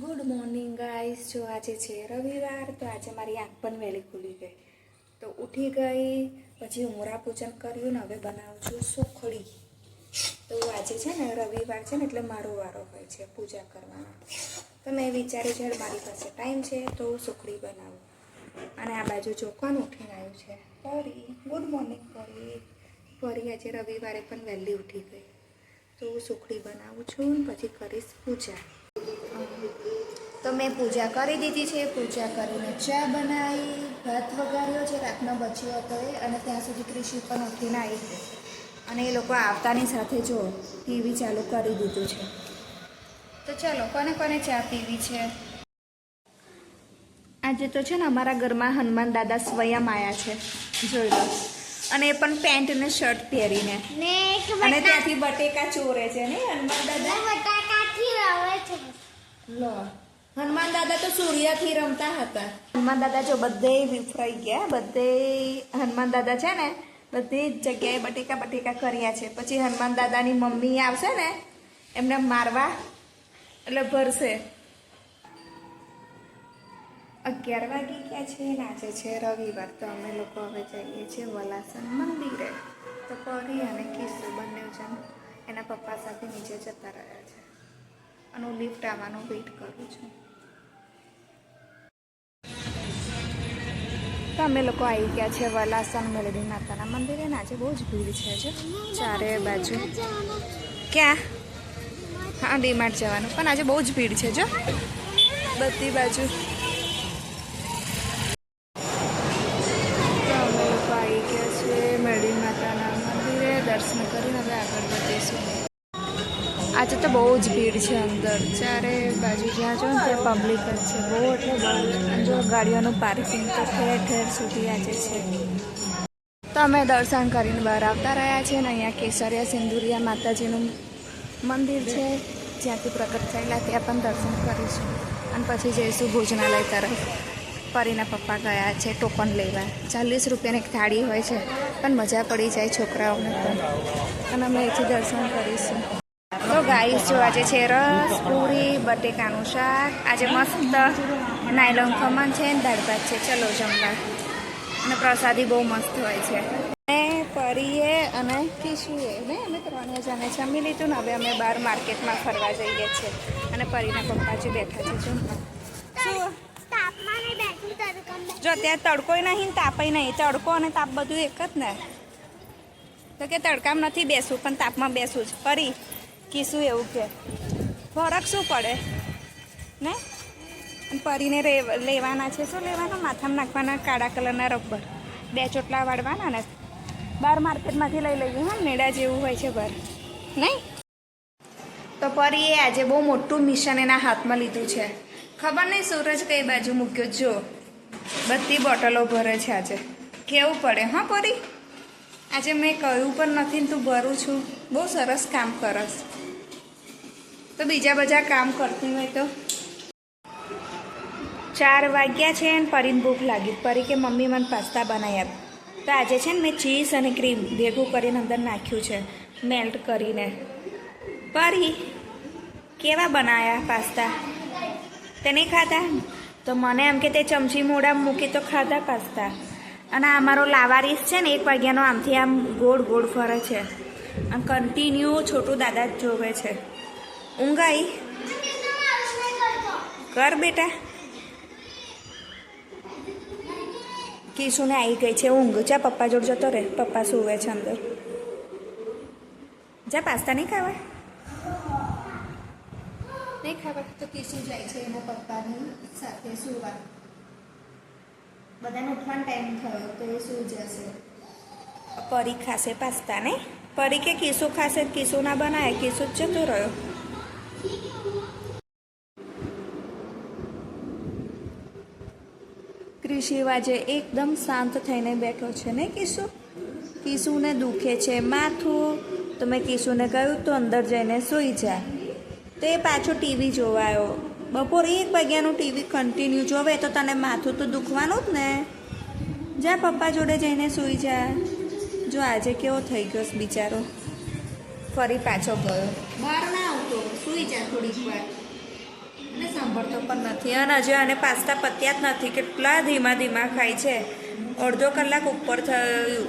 Good morning guys. જો આજે છે રવિવાર, તો આજે મારી આંખ પણ વહેલી ખુલી ગઈ, તો ઉઠી ગઈ, પછી ઉમરા પૂજન કર્યું ને હવે બનાવું છું સુખડી। તો આજે છે ને રવિવાર છે ને એટલે મારો વારો હોય છે પૂજા કરવાનો, તો મેં વિચાર્યું છે મારી પાસે ટાઈમ છે તો સુખડી બનાવું। અને આ બાજુ ચોખાનું ઉઠીને આવ્યું છે પરી। ગુડ મોર્નિંગ પરી। પરી આજે રવિવારે પણ વહેલી ઉઠી ગઈ, તો સુખડી બનાવું છું ને પછી કરીશ પૂજા। તો મેં પૂજા કરી દીધી છે, પૂજા કરીને ચા બનાવી, ભાત વઘાર્યો છે, રાતનો બચ્યો હતો એ, અને ત્યાં સુધી કૃષિ પણ ઉઠીને આવી ગઈ, અને એ લોકો આવતાની સાથે જો ટીવી ચાલુ કરી દીધું છે। તો ચાલો, કોને કોને ચા પીવી છે? આજે તો છે ને અમારા ઘરમાં હનુમાન દાદા સ્વયં આવ્યા છે, જોઈ લો, અને એ પણ પેન્ટ ને શર્ટ પહેરીને, અને ત્યાંથી બટેકા ચોરે છે ને હનુમાન દાદા। લો, હનુમાન દાદા તો સૂર્યથી રમતા હતા। હનુમાન દાદા જો બધે વિફરાઈ ગયા, બધે હનુમાન દાદા છે ને બધી જગ્યાએ બટેકા કર્યા છે। પછી હનુમાન દાદાની મમ્મી આવશે ને એમને મારવા, એટલે ભરશે। 11 વાગી ગયા છે ને આજે છે રવિવાર, તો અમે લોકો હવે જઈએ છીએ વલાસન મંદિરે। તો પરી અને કિસ્સુ બંને જણ એના પપ્પા સાથે નીચે જતા રહ્યા છે, અને હું લિફ્ટ આવવાનું વેઇટ કરું છું। તો અમે લોકો આવી ગયા છે વલાસન મેલડી માતાના મંદિરે, ને આજે બહુ જ ભીડ છે જો ચારે બાજુ। ક્યાં? હા, ડીમાર્ટ જવાનું, પણ આજે બહુ જ ભીડ છે જો બધી બાજુ। તો અમે લોકો આવી ગયા છે મેલડી માતાના મંદિરે, દર્શન કરીને હવે આગળ વધીશું। આજે તો બહુ જ ભીડ છે અંદર, ચારે બાજુ જ્યાં જો ને ત્યાં પબ્લિક જ છે, બહુ એટલે બહુ જ। જો ગાડીઓનું પાર્કિંગ તો ઠેર ઠેર સુધી આજે છે। તો અમે દર્શન કરીને બહાર આવતા રહ્યા છીએ, ને અહીંયા કેસરિયા સિંદુરિયા માતાજીનું મંદિર છે, જ્યાંથી પ્રગટ થયેલા ત્યાં પણ દર્શન કરીશું, અને પછી જઈશું ભોજનાલય તરફ। પરીના પપ્પા ગયા છે ટોકન લેવા, 40 રૂપિયાની એક થાળી હોય છે, પણ મજા પડી જાય છોકરાઓને પણ, અને અમે અહીંથી દર્શન કરીશું। તો ગાઈસ જો આજે છે રસ પૂરી બટેકાનું શાક, આજે મસ્ત નાયલોન ખમણ છે ને દાળ ભાત છે। ચલો જમવા, અને પ્રસાદી બહુ મસ્ત હોય છે। અને પરીએ અને કિશુએ ને અમે 3 જણે જમી લીધું ને હવે અમે બહાર માર્કેટમાં ફરવા જઈએ છીએ, અને પરીના પપ્પાજી બેઠા છે જમવા। શું જો ત્યાં તડકોય નહીં તાપય નહીં, તડકો અને તાપ બધું એક જ ને, તો કે તડકામાં નથી બેસવું પણ તાપમાં બેસવું જ। પરી કીશું એવું કે ફરક શું પડે ને? પરીને લેવાના છે, શું લેવાના? માથામાં નાખવાના કાળા કલરના રબર, 2 ચોટલા વાળવાના ને બહાર માર્કેટમાંથી લઈ લઈએ। હા, મેળા જેવું હોય છે બહાર, નહીં? તો પરીએ આજે બહુ મોટું મિશન એના હાથમાં લીધું છે, ખબર નહીં સૂરજ કઈ બાજુ મૂક્યો, જો બધી બોટલો ભરે છે આજે। કેવું પડે હા પરી? આજે મેં કહ્યું પણ નથી ને તું ભરું છું, બહુ સરસ કામ કરસ। તો બીજા બધા કામ કરતી હોય તો 4 વાગ્યા છે ને પરીને ભૂખ લાગી, પરી કે મમ્મી મને પાસ્તા બનાવી આપ। તો આજે છે ને મેં ચીઝ અને ક્રીમ ભેગું કરીને અંદર નાખ્યું છે, મેલ્ટ કરીને। પરી કેવા બનાવ્યા પાસ્તા? તે નહીં ખાધા? તો મને એમ કે તે ચમચી મોઢામાં મૂકી તો ખાધા પાસ્તા। અને અમારો લાવારીસ છે ને 1 વાગ્યાનો આમથી આમ ગોળ ગોળ ફરે છે, આમ કન્ટિન્યુ છોટું દાદા જ જોવે છે। ઊંઘ આવી? કર બેટા। કિશુને આવી ગઈ છે ઊંઘ, જા પપ્પા જોડ જતો રહે, પપ્પા સૂવે છે અંદર। જા, પાસ્તા નહીં ખાવા? નહીં ખાવા તો કિશુ જાય છે એના પપ્પાની સાથે સૂવા। બધાને ઉઠવાનો ટાઈમ થયો તો એ સૂઈ જશે। પરી ખાશે પાસ્તા ને? પરી કે કિશુ ખાશે, કિશુ ના બનાવે, કિશુ જ જતો રહ્યો। કૃષિ આજે એકદમ શાંત થઈને બેઠો છે ને કિશુ? કિશુને દુખે છે માથું, તો મેં કિશુને કહ્યું તો અંદર જઈને સૂઈ જા, તો એ પાછો ટીવી જોવા આવ્યો। બપોરે 1 વાગ્યાનું ટીવી કન્ટિન્યુ જોવે તો તને માથું તો દુખવાનું જ ને, જા પપ્પા જોડે જઈને સૂઈ જા। જો આજે કેવો થઈ ગયો બિચારો, ફરી પાછો ગયો, બહાર ના આવતો, સૂઈ જા થોડીક વાર। અને સાંભળતો પણ નથી. અને હજુ આને પાસ્તા પત્યા જ નથી, કેટલા ધીમા ધીમા ખાય છે. અડધો કલાક ઉપર થયું.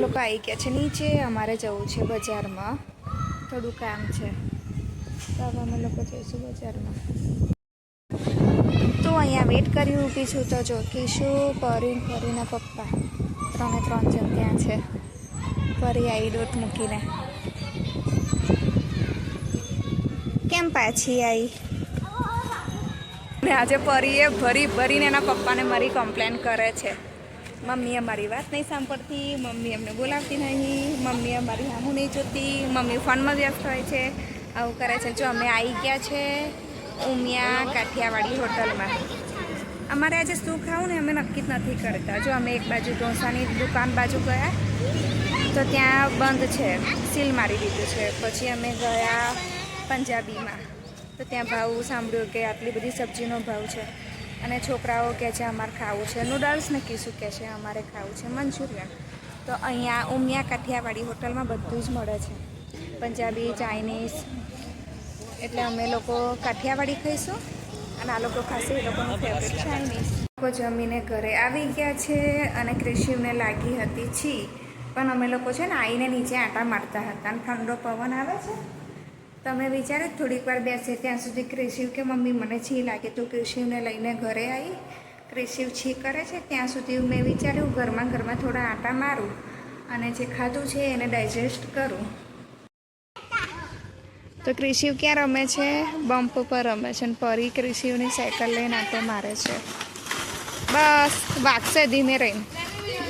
લોકો આવી ગયા છે નીચે. અમારે જવું છે બજારમાં, થોડું કામ છે, તો હવે અમે લોકો જઈશું બજારમાં. તો અહીંયા વેટ કરી ઊભી છું, તો જો કીશું પરીના પપ્પા 3 જણ ત્યાં છે. પરી આવી દોટ મૂકીને. કેમ પાછી આવી? ને આજે પરીએ ભરીને એના પપ્પાને મારી કમ્પ્લેન કરે છે. મમ્મી અમારી વાત નહીં સાંભળતી, મમ્મી અમને બોલાવતી નહીં, મમ્મી અમારી સામું નહીં જોતી, મમ્મી ફોનમાં વ્યસ્ત હોય છે, આવું કરે છે. જો અમે આવી ગયા છે ઉમિયા કાઠિયાવાડી હોટલમાં. અમારે આજે શું ખાવું ને અમે નક્કી જ નથી કરતા. જો અમે એક બાજુ ઢોસાની દુકાન બાજુ ગયા તો ત્યાં બંધ છે, સીલ મારી દીધું છે. પછી અમે ગયા પંજાબીમાં, તો ત્યાં ભાવ સાંભળ્યું કે આટલી બધી સબ્જીનો ભાવ છે. અને છોકરાઓ કહે છે અમારે ખાવું છે નૂડલ્સ, ને કીશું કહે છે અમારે ખાવું છે મંચુરિયન. તો અહીંયા ઉમિયા કાઠિયાવાડી હોટલમાં બધું જ મળે છે, પંજાબી, ચાઇનીઝ. એટલે અમે લોકો કાઠિયાવાડી ખાઈશું અને આ લોકો ખાશે એ લોકોનું ફેવરેટ ચાઇનીઝ. લોકો જમીને ઘરે આવી ગયા છે અને ક્રિશિવને લાગી હતી છી, પણ અમે લોકો છે ને આવીને નીચે આંટા મારતા હતા અને ઠંડો પવન આવે છે. તમે વિચાર્યું થોડીક વાર બેસે ત્યાં સુધી ક્રિશિવ કે મમ્મી મને છી લાગે, તો ક્રિશિવને લઈને ઘરે આવી. ક્રિશિવ છી કરે છે ત્યાં સુધી મેં વિચાર્યું ઘરમાં થોડા આંટા મારું અને જે ખાધું છે એને ડાયજેસ્ટ કરું. તો ક્રિશિવ ક્યાં રમે છે? બમ્પ પર રમે છે. અને પરી ક્રિશિવની સાયકલ લઈને આંટો મારે છે. બસ વાગશે ધીમે રહીને.